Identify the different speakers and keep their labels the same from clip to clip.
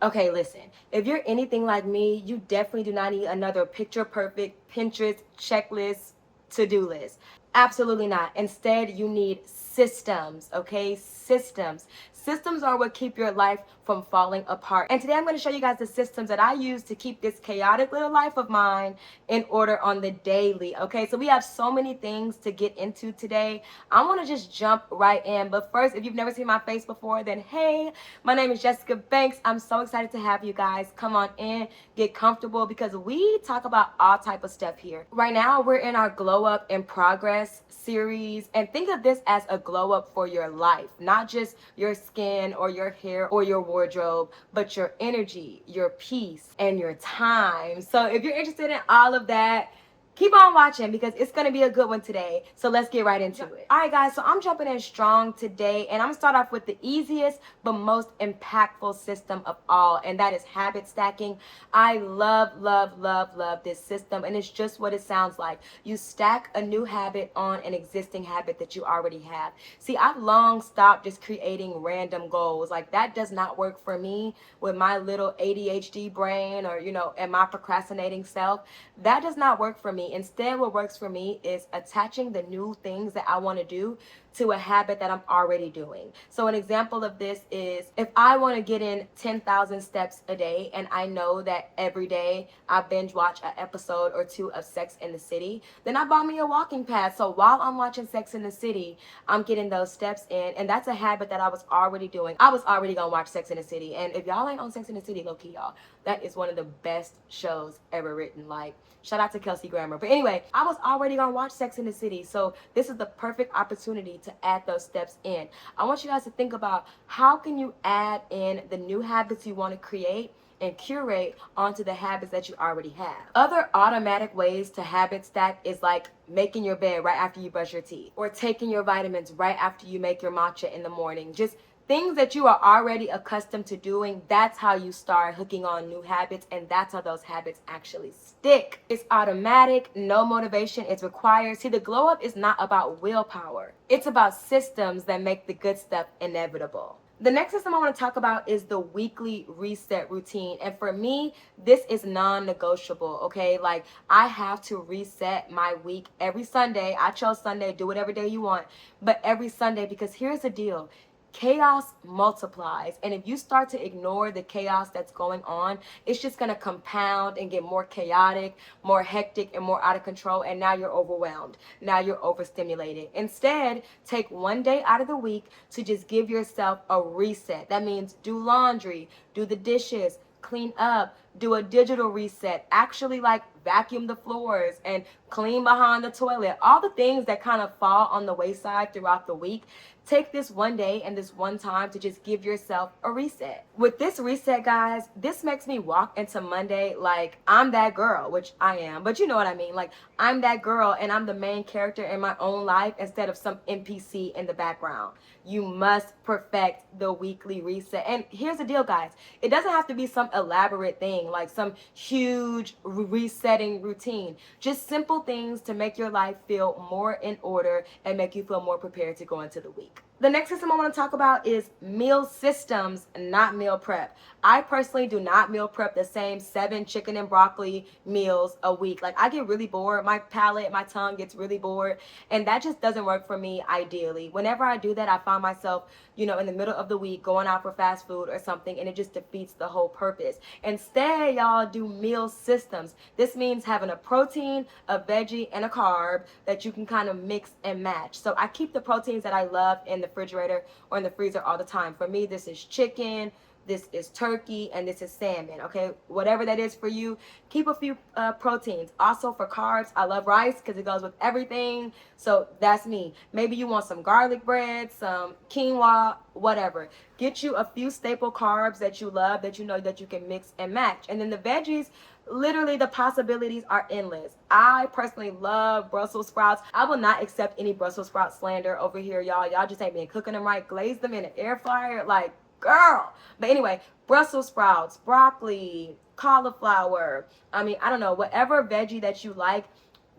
Speaker 1: Okay, listen, if you're anything like me, you definitely do not need another picture perfect Pinterest checklist to do list. Absolutely not. Instead, you need systems, okay? Systems. Systems are what keep your life from falling apart. And today I'm going to show you guys the systems that I use to keep this chaotic little life of mine in order on the daily, okay? So we have so many things to get into today. I want to just jump right in. But first, if you've never seen my face before, then hey, my name is Jessyka Banks. I'm so excited to have you guys come on in, get comfortable, because we talk about all type of stuff here. Right now, we're in our Glow Up in Progress series, and think of this as a glow up for your life, not just your skin or your hair or your wardrobe, but your energy, your peace, and your time. So if you're interested in all of that, keep on watching because it's going to be a good one today. So let's get right into it. All right, guys, so I'm jumping in strong today, and I'm going to start off with the easiest but most impactful system of all, and that is habit stacking. I love, love, love, love this system, and it's just what it sounds like. You stack a new habit on an existing habit that you already have. See, I've long stopped just creating random goals. Like, that does not work for me with my little ADHD brain or, and my procrastinating self. That does not work for me. Instead, what works for me is attaching the new things that I want to do to a habit that I'm already doing. So an example of this is if I want to get in 10,000 steps a day and I know that every day I binge watch an episode or two of Sex in the City, then I bought me a walking pad. So while I'm watching Sex in the City, I'm getting those steps in, and that's a habit that I was already doing. I was already gonna watch Sex in the City, and if y'all ain't on Sex in the City, low key y'all, that is one of the best shows ever written. Like, shout out to Kelsey Grammer. But anyway, I was already gonna watch Sex in the City, so this is the perfect opportunity to add those steps in. I want you guys to think about how can you add in the new habits you want to create and curate onto the habits that you already have. Other automatic ways to habit stack is like making your bed right after you brush your teeth, or taking your vitamins right after you make your matcha in the morning. Just things that you are already accustomed to doing. That's how you start hooking on new habits, and that's how those habits actually stick. It's automatic, no motivation is required. See, the glow up is not about willpower. It's about systems that make the good stuff inevitable. The next system I want to talk about is the weekly reset routine. And for me, this is non-negotiable, okay? Like, I have to reset my week every Sunday. I chose Sunday, do whatever day you want, but every Sunday, because here's the deal. Chaos multiplies, and if you start to ignore the chaos that's going on, it's just going to compound and get more chaotic, more hectic, and more out of control, and now you're overwhelmed. Now you're overstimulated. Instead, take one day out of the week to just give yourself a reset. That means do laundry, do the dishes, clean up, do a digital reset, actually like vacuum the floors and clean behind the toilet. All the things that kind of fall on the wayside throughout the week, take this one day and this one time to just give yourself a reset. With this reset, guys, this makes me walk into Monday like I'm that girl, which I am, but you know what I mean. Like, I'm that girl and I'm the main character in my own life instead of some NPC in the background. You must perfect the weekly reset. And here's the deal, guys. It doesn't have to be some elaborate thing, like some huge resetting routine. Just simple things to make your life feel more in order and make you feel more prepared to go into the week. The next system I want to talk about is meal systems, not meal prep. I personally do not meal prep the same 7 chicken and broccoli meals a week. Like, I get really bored. My palate, my tongue gets really bored, and that just doesn't work for me ideally. Whenever I do that, I find myself, in the middle of the week going out for fast food or something, and it just defeats the whole purpose. Instead, y'all do meal systems. This means having a protein, a veggie, and a carb that you can kind of mix and match. So I keep the proteins that I love in the refrigerator or in the freezer all the time. For me, this is chicken, this is turkey, and this is salmon. Okay, whatever that is for you, keep a few proteins. Also for carbs, I love rice because it goes with everything. So that's me. Maybe you want some garlic bread, some quinoa, whatever. Get you a few staple carbs that you love, that you know that you can mix and match. And then the veggies, literally the possibilities are endless. I personally love Brussels sprouts. I will not accept any Brussels sprout slander over here, y'all. Y'all just ain't been cooking them right. Glaze them in an air fryer, like, girl. But anyway, Brussels sprouts, broccoli, cauliflower. I mean, I don't know, whatever veggie that you like,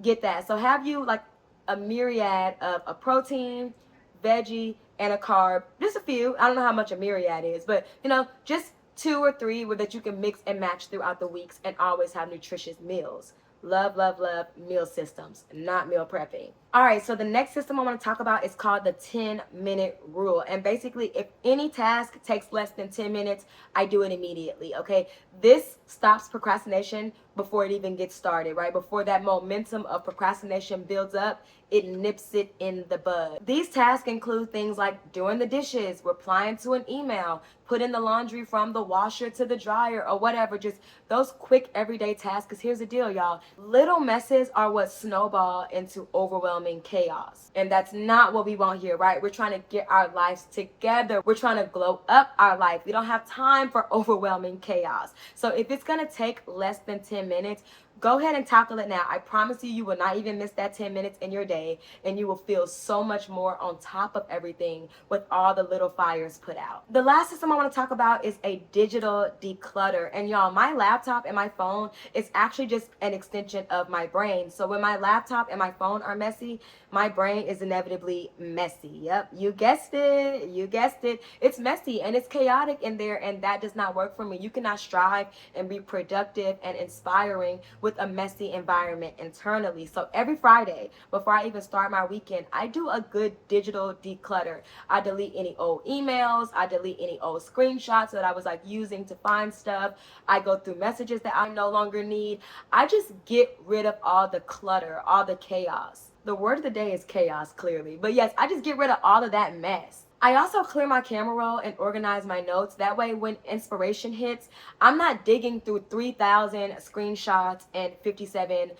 Speaker 1: get that. So have you like a myriad of a protein, veggie, and a carb. Just a few. I don't know how much a myriad is, but just 2 or 3 that you can mix and match throughout the weeks and always have nutritious meals. Love, love, love meal systems, not meal prepping. All right, so the next system I want to talk about is called the 10-minute rule. And basically, if any task takes less than 10 minutes, I do it immediately, okay? This stops procrastination before it even gets started, right? Before that momentum of procrastination builds up, it nips it in the bud. These tasks include things like doing the dishes, replying to an email, putting the laundry from the washer to the dryer, or whatever. Just those quick everyday tasks. Because here's the deal, y'all. Little messes are what snowball into overwhelming chaos. And that's not what we want here, right? We're trying to get our lives together. We're trying to glow up our life. We don't have time for overwhelming chaos. So if it's going to take less than 10 minutes, go ahead and tackle it now. I promise you, you will not even miss that 10 minutes in your day, and you will feel so much more on top of everything with all the little fires put out. The last system I want to talk about is a digital declutter. And y'all, my laptop and my phone is actually just an extension of my brain. So when my laptop and my phone are messy, my brain is inevitably messy. Yep, you guessed it. You guessed it. It's messy and it's chaotic in there, and that does not work for me. You cannot strive and be productive and inspiring with a messy environment internally. So every Friday, before I even start my weekend, I do a good digital declutter. I delete any old emails. I delete any old screenshots that I was like using to find stuff. I go through messages that I no longer need. I just get rid of all the clutter, all the chaos. The word of the day is chaos, clearly. But yes, I just get rid of all of that mess. I also clear my camera roll and organize my notes. That way, when inspiration hits, I'm not digging through 3,000 screenshots and 57,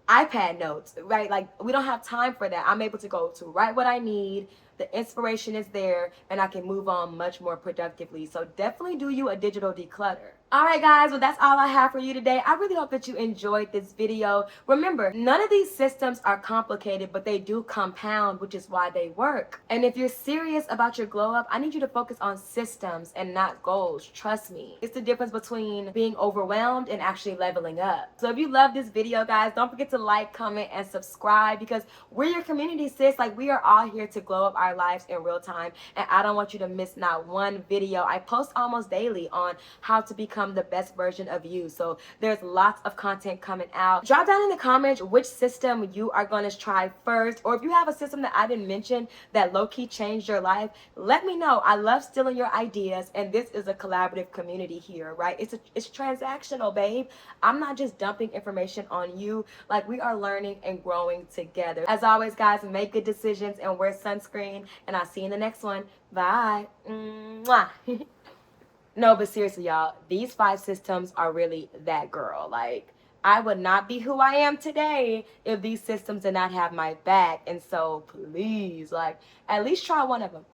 Speaker 1: iPad notes, right? Like, we don't have time for that. I'm able to go to write what I need. The inspiration is there, and I can move on much more productively. So definitely do you a digital declutter. All right, guys, well, that's all I have for you today. I really hope that you enjoyed this video. Remember, none of these systems are complicated, but they do compound, which is why they work. And if you're serious about your glow up, I need you to focus on systems and not goals. Trust me. It's the difference between being overwhelmed and actually leveling up. So if you love this video, guys, don't forget to like, comment, and subscribe, because we're your community, sis. Like, we are all here to glow up our lives in real time, and I don't want you to miss not one video. I post almost daily on how to become the best version of you. So there's lots of content coming out. Drop down in the comments which system you are going to try first, or if you have a system that I didn't mention that low-key changed your life, let me know. I love stealing your ideas, and this is a collaborative community here, right? It's transactional, babe. I'm not just dumping information on you. Like, we are learning and growing together. As always, guys, make good decisions and wear sunscreen, and I'll see you in the next one. Bye. Mwah. No, but seriously, y'all, these 5 systems are really that girl. Like, I would not be who I am today if these systems did not have my back. And so, please, like, at least try one of them.